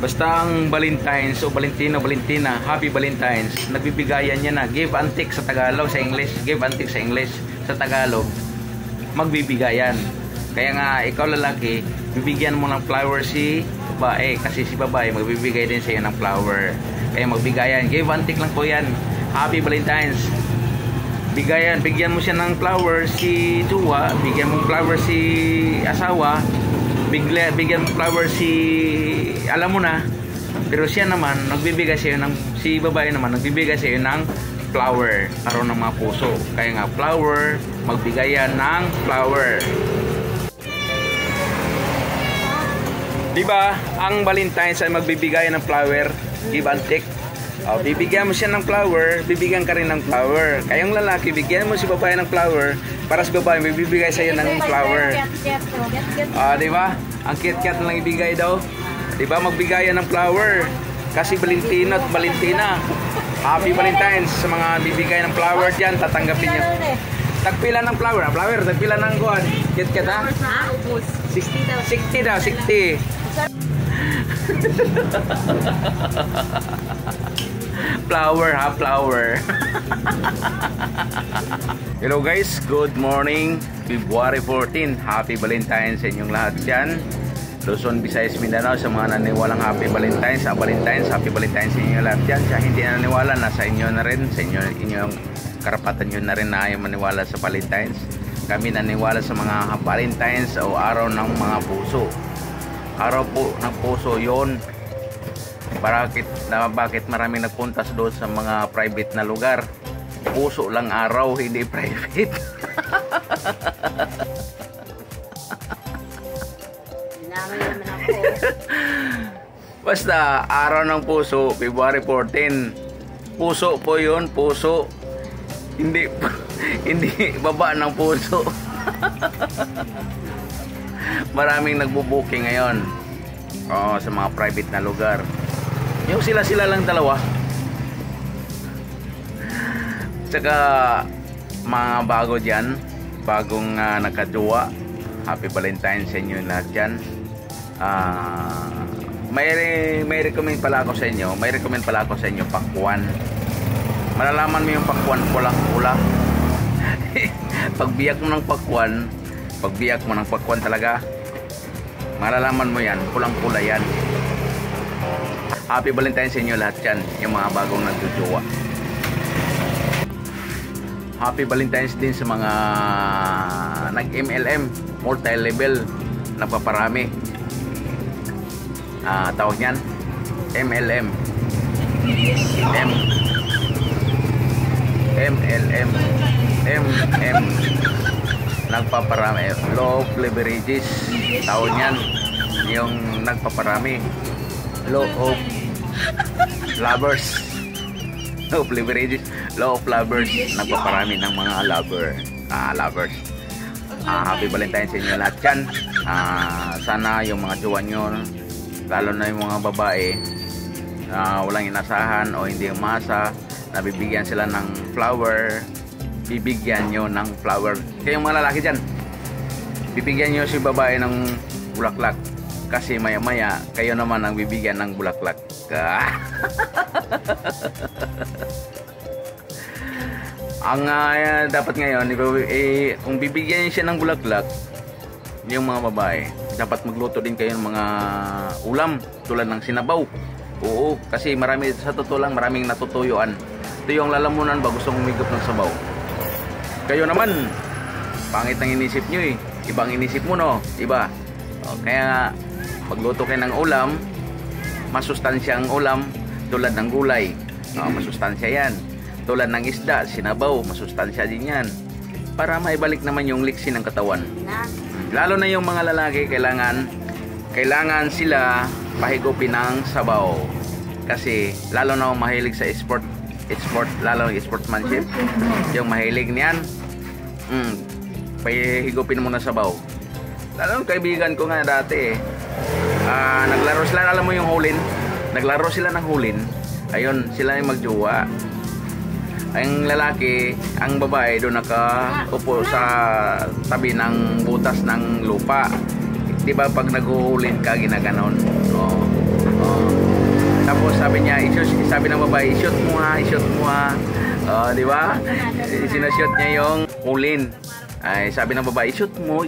Basta ang Valentine's o Valentino, Valentina, Happy Valentine's, nagbibigayan niya na. Give and take sa Tagalog, sa English. Give and take sa English, sa Tagalog. Magbibigayan. Kaya nga, ikaw lalaki, bibigyan mo ng flower si babae. Kasi si babae, magbibigay din sa iyo ng flower. Kaya magbigayan. Give and take lang po yan. Happy Valentine's. Bigayan, bigyan mo siya ng flower si Jowa, bigyan mo flower si asawa, bigyan mo flower si alam mo na, pero siya naman nagbibigay sa iyo ng, si babae naman nagbibigay sa iyo ng flower, karon ng mga puso. Kaya nga flower, magbigayan ng flower. Diba ang Valentine's ay magbibigayan ng flower, give and take. Bibigyan mo siya ng flower, bibigyan ka rin ng flower. Kayong lalaki, bigyan mo si babae ng flower, para si babae bibigay sa iyo ng flower. Diba? Ang cute-cute lang ibigay daw. Diba? Magbigayan ng flower. Kasi Valentino at Valentina. Happy Valentine's sa mga bibigay ng flower dyan, tatanggapin nyo. Tagpila ng flower, tagpila ng kuhan. Cute-cute ha? 60 daw, 60. Flower ha, flower. Hello guys, good morning. February 14, Happy Valentine's sa inyong lahat dyan. Luzon, Visayas, Mindanao, sa mga naniwalang Happy Valentine's. Happy Valentine's sa inyong lahat dyan. Sa hindi na naniwala, nasa inyo na rin. Sa inyong karapatan nyo na rin na ayaw maniwala sa Valentine's. Kami naniwala sa mga Valentine's o araw ng mga puso. Araw po ng puso yon. Bakit maraming nagpunta doon sa mga private na lugar? Puso lang araw, hindi private. Basta araw ng puso, February 14. Puso po yun, puso. Hindi baba ng puso. Maraming nagbubuking ngayon sa mga private na lugar. Yung sila lang dalawa. Tsaka mga bago dyan, bagong nagkajowa, Happy Valentine's sa inyo lahat dyan. May recommend pala ako sa inyo. Pakwan. Malalaman mo yung pakwan, pulang-pula. Pagbiyak mo ng pakwan talaga, malalaman mo yan, pulang-pula yan. Happy Valentine's sa inyo lahat dyan, yung mga bagong nagjujuwa. Happy Valentine's din sa mga nag-MLM, multi-level, nagpaparami. Tawag yan, MLM. Nagpaparami, low of leverages, tawag yan, yung nagpaparami. Low of lovers, low of leverages, low of lovers, nagpaparami ng mga lovers. Happy Valentine's sa inyo lahat dyan. Sana yung mga jowa nyo, lalo na yung mga babae, walang inasahan o hindi umasa, nabibigyan sila ng flower, bibigyan nyo ng flower. Kayong mga lalaki dyan, bibigyan nyo si babae ng bulaklak. Kasi maya maya kayo naman ang bibigyan ng bulaklak. Ang dapat ngayon, kung bibigyan niyo siya ng bulaklak, yung mga babae, dapat magluto din kayo ng mga ulam tulad ng sinabaw. Oo, kasi marami, sa totoo lang, maraming natutuyuan. Ito yung lalamunan ba gustong umigop ng sabaw. Kayo naman, pangit ang inisip nyo eh. Ibang inisip mo no, iba. Kaya magluto kayo ng ulam, masustansya ang ulam, tulad ng gulay, masustansya yan. Tulad ng isda, sinabaw, masustansya din yan. Para maibalik naman yung liksi ng katawan. Lalo na yung mga lalaki, kailangan sila pahigupin ng sabaw. Kasi lalo na mahilig sa sport, lalo yung sportsmanship, yung mahilig niyan, pahigupin mo na sabaw. Lalo kaibigan ko nga dati naglaro sila, alam mo yung hulin, naglaro sila ng hulin. Ayun, sila yung magjowa. Ang lalaki, ang babae doon nakaupo sa tabi ng butas ng lupa. Di ba pag naghuhulin ka, ginaganon. babae, i-shoot mo ha, i-shoot mo ha. Di ba? Sinashoot niya yung ulin. Ay, sabi ng babae, shoot mo.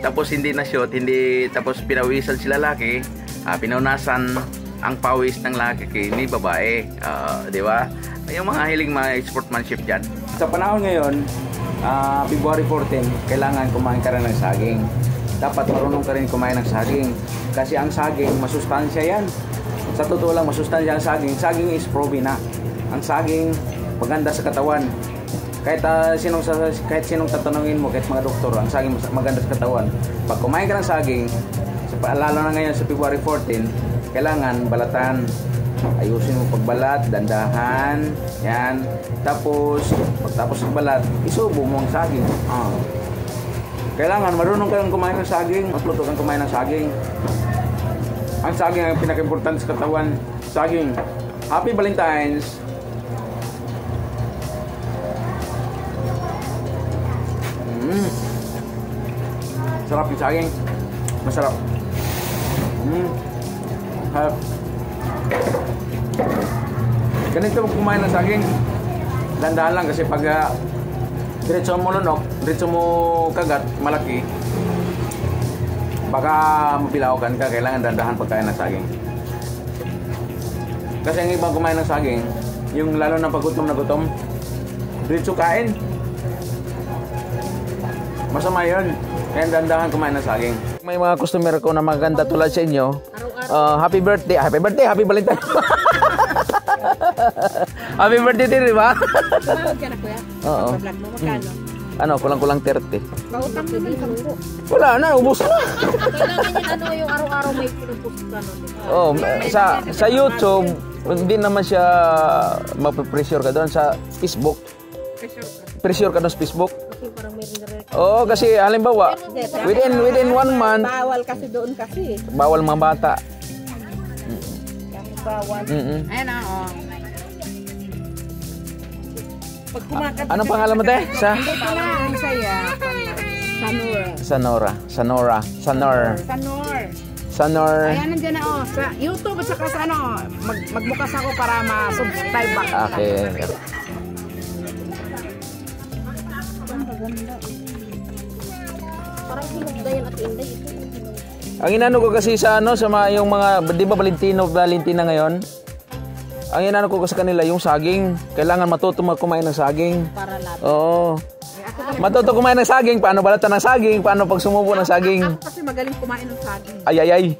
Tapos hindi na shoot, tapos pinawisan sila lalaki, pinaunasan ang pawis ng lalaki ni babae. Di ba? Yung mga hiling mga sportsmanship dyan. Sa panahon ngayon, February 14, kailangan kumain ka rin ng saging. Dapat marunong ka rin kumain ng saging. Kasi ang saging, masustansya yan. Sa totoo lang, masustansya ang saging. Saging is proven na. Ang saging, maganda sa katawan. Kahit sinong tatanungin mo, kahit mga doktor, ang saging maganda sa katawan. Pag kumain ka ng saging, lalo na ngayon sa February 14, kailangan balatan. Ayusin mo pagbalat, dandahan, yan. Tapos, pagtapos ng balat, isubo mo ang saging. Kailangan marunong kang kumain ng saging, matuto kang kumain ng saging. Ang saging ang pinaka-importante sa katawan. Saging. Happy Valentine's! Sarap yung saging. Masarap. Ganito kumain ng saging. Dandahan lang kasi pag diretso mo lunok, diretso mo kagat, malaki, baka mapilawakan ka. Kailangan dandahan pagkain ng saging. Kasi ang ibang kumain ng saging, yung lalo na pag gutom na gutom, diretso kain. Masama yun. Kaya dandahan kumain ng saging. May mga customer ko na maganda tulad sa inyo. Happy birthday. Happy birthday. Happy Valentine. Happy birthday din, di ba? Tumawag ka na, kuya? Oo. Vlog mo, magkano? Ano, kulang-kulang 30. Pautang mo din po. Wala na, ubos na. Kailangan yun, yung araw-araw may pinupost ka, no? Sa YouTube, hindi naman siya mapipressure ka doon. Sa Facebook, pressure ka doon sa Facebook. Kasi parang may rin. Oo, kasi halimbawa, within 1 month, Bawal kasi doon kasi. bawal mga bata. Bawal. Ayan na, Pag kumakat. Anong pangalan mo, te? Hindi ko na, ang saya. Sanor. Ayan, nandiyan na, sa YouTube at saka sa magbukas ako para ma-subscribe back. Okay. Parang hinugdayan at inday ito. Ang inano ko kasi sa yung mga, di ba Valentina ngayon? Ang inano ko sa kanila, yung saging. Kailangan matuto kumain ng saging. Para lahat. Oo. Matuto kumain ng saging. Paano balatan ng saging? Paano pag sumubo ng saging? Ako kasi magaling kumain ng saging. Ay.